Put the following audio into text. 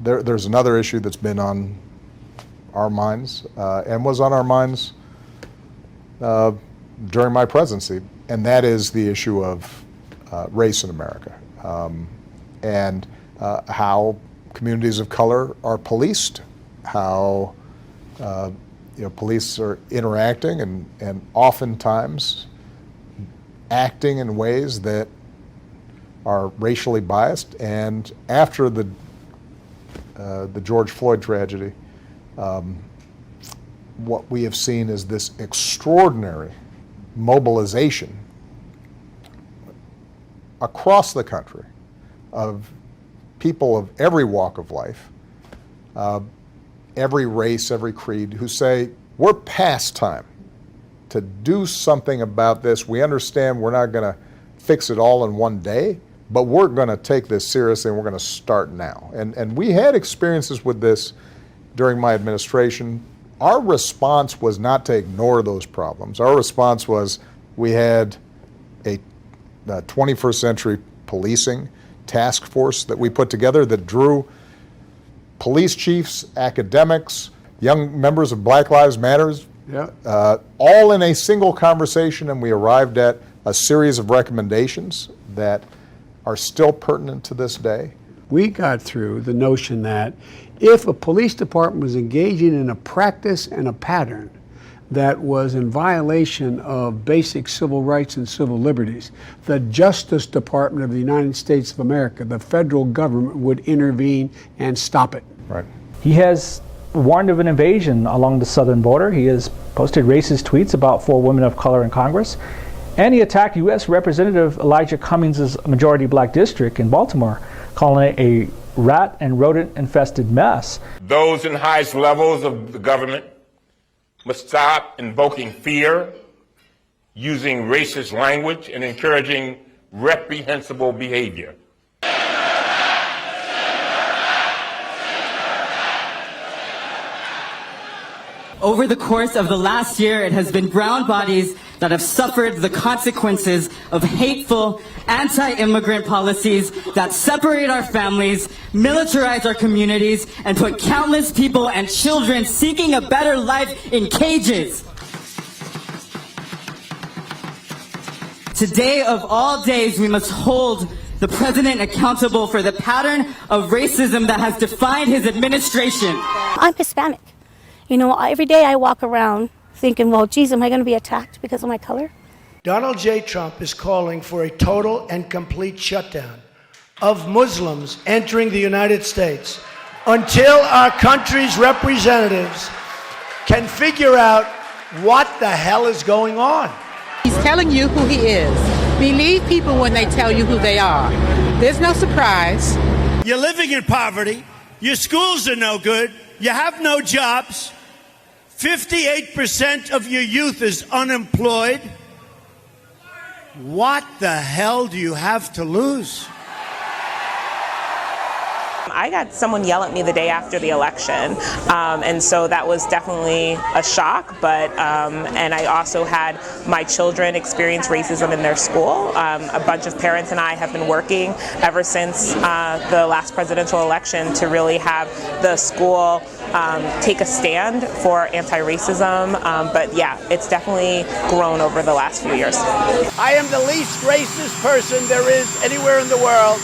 there's another issue that's been on our minds and was on our minds during my presidency, and that is the issue of race in America, and how communities of color are policed, how police are interacting and oftentimes acting in ways that are racially biased. And after the George Floyd tragedy, what we have seen is this extraordinary mobilization across the country of people of every walk of life, every race, every creed, who say, we're past time to do something about this. We understand we're not going to fix it all in one day, but we're going to take this seriously and we're going to start now. And we had experiences with this during my administration. Our response was not to ignore those problems. Our response was we had a 21st century policing task force that we put together that drew police chiefs, academics, young members of Black Lives Matter, all in a single conversation, and we arrived at a series of recommendations that are still pertinent to this day. We got through the notion that if a police department was engaging in a practice and a pattern that was in violation of basic civil rights and civil liberties, the Justice Department of the United States of America, the federal government, would intervene and stop it. Right. He has warned of an invasion along the southern border. He has posted racist tweets about 4 women of color in Congress. And he attacked U.S. Representative Elijah Cummings' majority black district in Baltimore, calling it a rat and rodent-infested mess. Those in highest levels of the government must stop invoking fear, using racist language, and encouraging reprehensible behavior. Over the course of the last year, it has been brown bodies that have suffered the consequences of hateful, anti-immigrant policies that separate our families, militarize our communities, and put countless people and children seeking a better life in cages. Today of all days, we must hold the president accountable for the pattern of racism that has defined his administration. I'm Hispanic. You know, every day I walk around thinking, well, geez, am I going to be attacked because of my color? Donald J. Trump is calling for a total and complete shutdown of Muslims entering the United States until our country's representatives can figure out what the hell is going on. He's telling you who he is. Believe people when they tell you who they are. There's no surprise. You're living in poverty. Your schools are no good. You have no jobs. 58% of your youth is unemployed. What the hell do you have to lose? I got someone yell at me the day after the election, and so that was definitely a shock, but and I also had my children experience racism in their school. A bunch of parents and I have been working ever since the last presidential election to really have the school take a stand for anti-racism, but yeah, it's definitely grown over the last few years. I am the least racist person there is anywhere in the world.